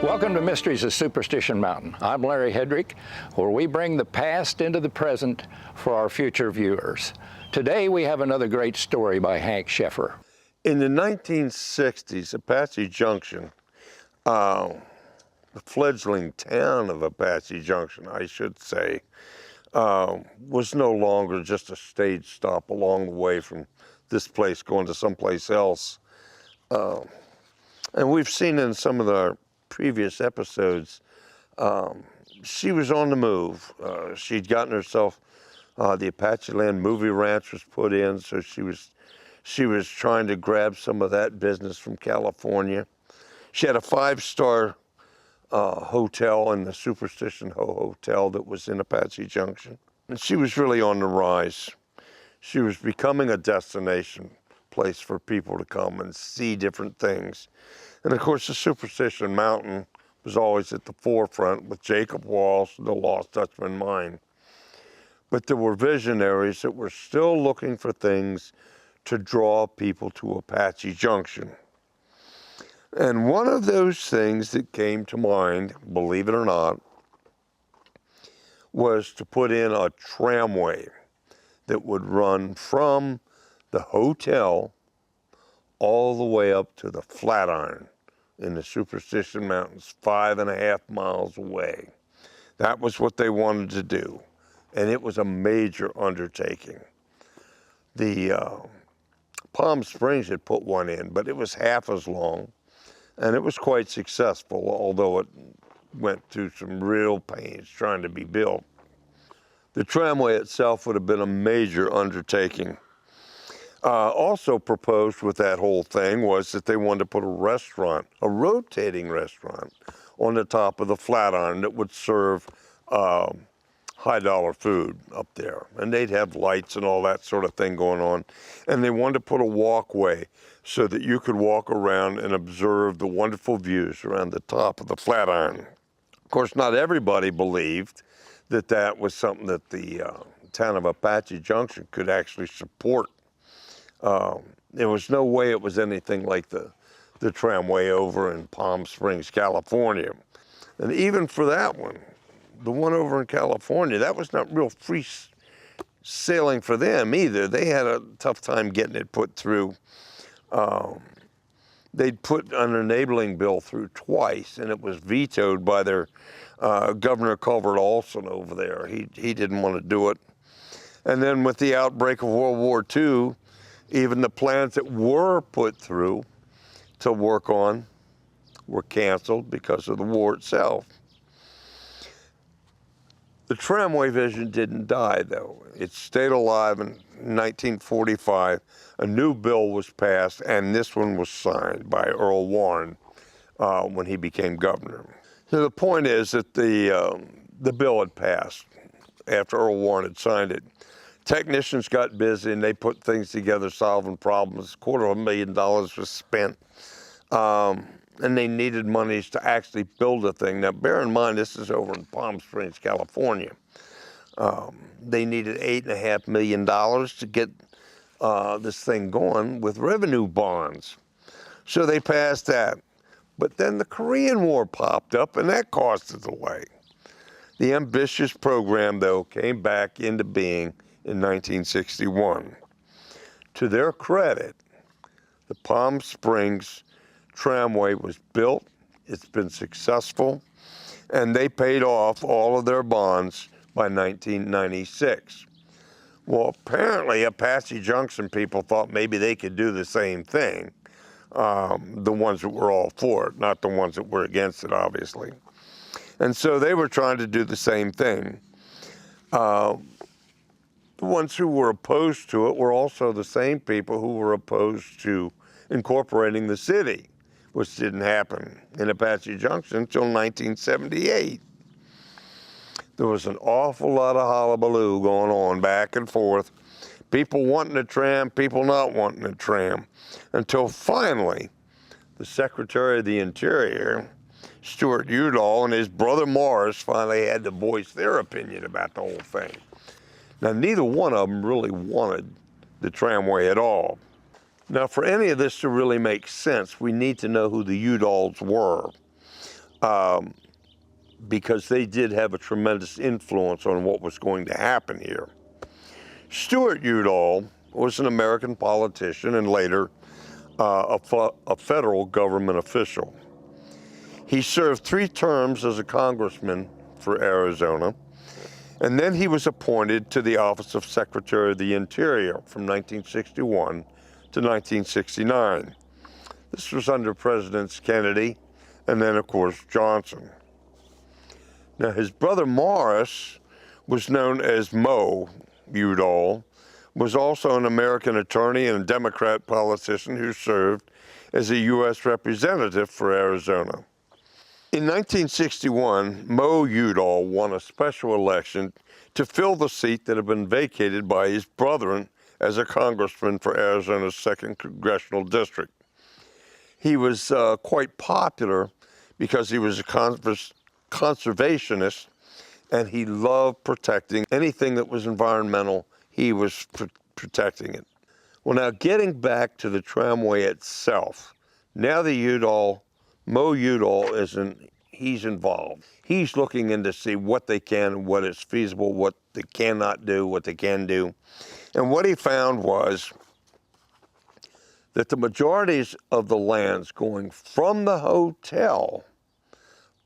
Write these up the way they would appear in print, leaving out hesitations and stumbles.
Welcome to Mysteries of Superstition Mountain. I'm Larry Hedrick, where we bring the past into the present for our future viewers. Today we have another great story by Hank Sheffer. In the 1960s, Apache Junction, the fledgling town of Apache Junction, I should say, was no longer just a stage stop along the way from this place going to someplace else. And we've seen in some of the previous episodes, she was on the move. She'd gotten herself, the Apache Land Movie Ranch was put in, so she was trying to grab some of that business from California. She had a 5-star hotel in the Superstition Hotel that was in Apache Junction. And she was really on the rise. She was becoming a destination place for people to come and see different things. And of course, the Superstition Mountain was always at the forefront with Jacob Walsh, the Lost Dutchman mine. But there were visionaries that were still looking for things to draw people to Apache Junction. And one of those things that came to mind, believe it or not, was to put in a tramway that would run from the hotel all the way up to the Flatiron in the Superstition Mountains, 5.5 miles away. That was what they wanted to do, and it was a major undertaking. The Palm Springs had put one in, but it was half as long, and it was quite successful, although it went through some real pains trying to be built. The tramway itself would have been a major undertaking. Also proposed with that whole thing was that they wanted to put a restaurant, a rotating restaurant, on the top of the Flatiron that would serve high-dollar food up there. And they'd have lights and all that sort of thing going on. And they wanted to put a walkway so that you could walk around and observe the wonderful views around the top of the Flatiron. Of course, not everybody believed that that was something that the town of Apache Junction could actually support. There was no way it was anything like the tramway over in Palm Springs, California. And even for that one, the one over in California, that was not real free sailing for them either. They had a tough time getting it put through. They'd put an enabling bill through twice, and it was vetoed by their Governor Culver Olson over there. He didn't want to do it. And then with the outbreak of World War II, even the plans that were put through to work on were canceled because of the war itself. The tramway vision didn't die, though. It stayed alive in 1945. A new bill was passed, and this one was signed by Earl Warren when he became governor. So the point is that the bill had passed after Earl Warren had signed it. Technicians got busy and they put things together, solving problems. $250,000 was spent. And they needed monies to actually build a thing. Now, bear in mind, this is over in Palm Springs, California. They needed $8.5 million to get this thing going with revenue bonds. So they passed that. But then the Korean War popped up and that caused a delay. The ambitious program, though, came back into being in 1961. To their credit, the Palm Springs tramway was built, it's been successful, and they paid off all of their bonds by 1996. Well, apparently Apache Junction people thought maybe they could do the same thing, the ones that were all for it, not the ones that were against it, obviously. And so they were trying to do the same thing. The ones who were opposed to it were also the same people who were opposed to incorporating the city, which didn't happen in Apache Junction until 1978. There was an awful lot of hullabaloo going on back and forth. People wanting a tram, people not wanting a tram, until finally the Secretary of the Interior, Stuart Udall, and his brother Morris finally had to voice their opinion about the whole thing. Now, neither one of them really wanted the tramway at all. Now, for any of this to really make sense, we need to know who the Udalls were. because they did have a tremendous influence on what was going to happen here. Stuart Udall was an American politician and later a federal government official. He served 3 terms as a congressman for Arizona, and then he was appointed to the office of Secretary of the Interior from 1961 to 1969. This was under Presidents Kennedy and then, of course, Johnson. Now, his brother Morris was known as Mo Udall, was also an American attorney and a Democrat politician who served as a U.S. representative for Arizona. In 1961, Mo Udall won a special election to fill the seat that had been vacated by his brother as a congressman for Arizona's 2nd Congressional District. He was quite popular because he was a conservationist, and he loved protecting anything that was environmental. He was protecting it. Well, now getting back to the tramway itself, now the Mo Udall he's involved. He's looking in to see what they can, what is feasible, what they cannot do, what they can do. And what he found was that the majorities of the lands going from the hotel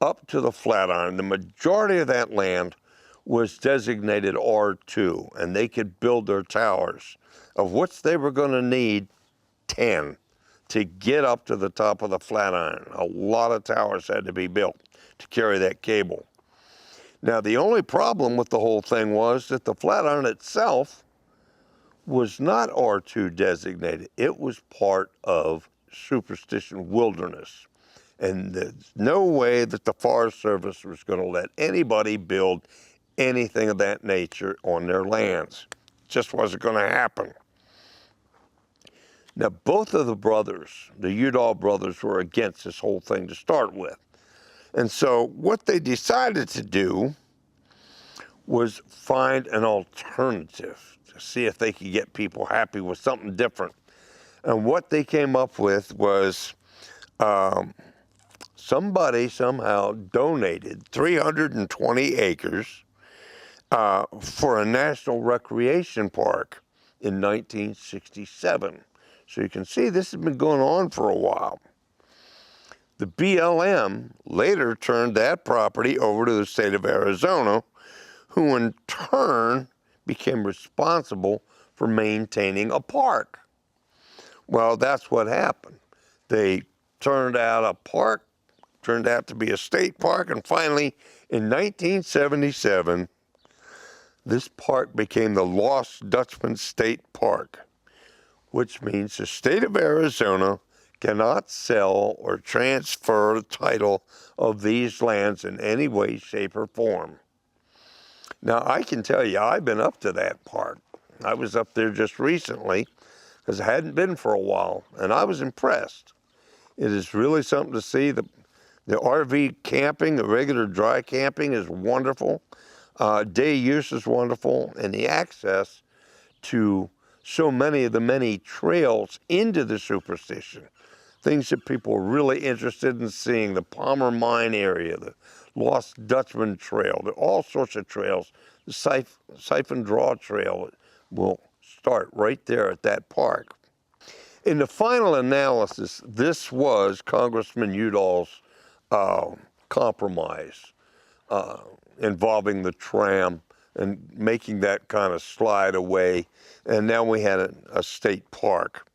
up to the Flatiron, the majority of that land was designated R2, and they could build their towers, of which they were going to need 10 to get up to the top of the Flatiron. A lot of towers had to be built to carry that cable. Now, the only problem with the whole thing was that the Flatiron itself was not R2 designated. It was part of Superstition Wilderness. And there's no way that the Forest Service was going to let anybody build anything of that nature on their lands. It just wasn't going to happen. Now, both of the brothers, the Udall brothers, were against this whole thing to start with. And so what they decided to do was find an alternative to see if they could get people happy with something different. And what they came up with was somebody somehow donated 320 acres for a national recreation park in 1967. So you can see this has been going on for a while. The BLM later turned that property over to the state of Arizona, who in turn became responsible for maintaining a park. Well, that's what happened. They turned out a park, turned out to be a state park, and finally, in 1977, this park became the Lost Dutchman State Park, which means the state of Arizona cannot sell or transfer the title of these lands in any way, shape, or form. Now, I can tell you, I've been up to that park. I was up there just recently because I hadn't been for a while, and I was impressed. It is really something to see. The RV camping, the regular dry camping is wonderful. Day use is wonderful, and the access to so many of the many trails into the Superstition, things that people are really interested in seeing, the Palmer Mine area, the Lost Dutchman Trail, all sorts of trails. The Siphon Draw Trail will start right there at that park. In the final analysis, this was Congressman Udall's compromise involving the tram and making that kind of slide away, and now we had a state park.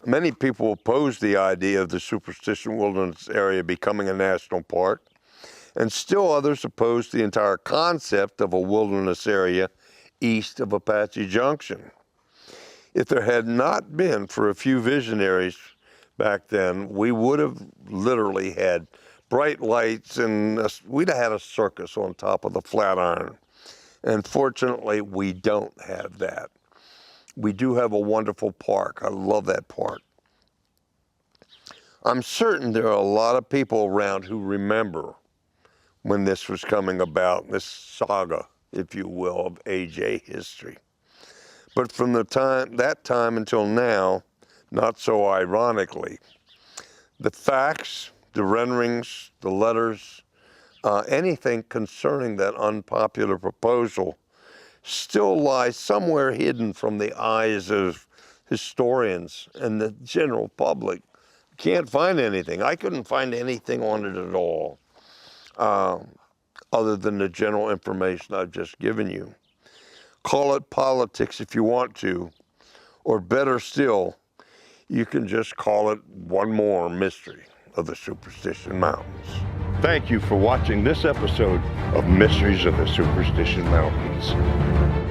Many people opposed the idea of the Superstition Wilderness area becoming a national park, and still others opposed the entire concept of a wilderness area east of Apache Junction. If there had not been for a few visionaries back then, we would have literally had bright lights and we'd have had a circus on top of the Flatiron. And fortunately, we don't have that. We do have a wonderful park. I love that park. I'm certain there are a lot of people around who remember when this was coming about, this saga, if you will, of AJ history. But from that time until now, not so ironically, the facts, the renderings, the letters, anything concerning that unpopular proposal still lies somewhere hidden from the eyes of historians and the general public. Can't find anything. I couldn't find anything on it at all, other than the general information I've just given you. Call it politics if you want to, or better still, you can just call it one more mystery of the Superstition Mountains. Thank you for watching this episode of Mysteries of the Superstition Mountains.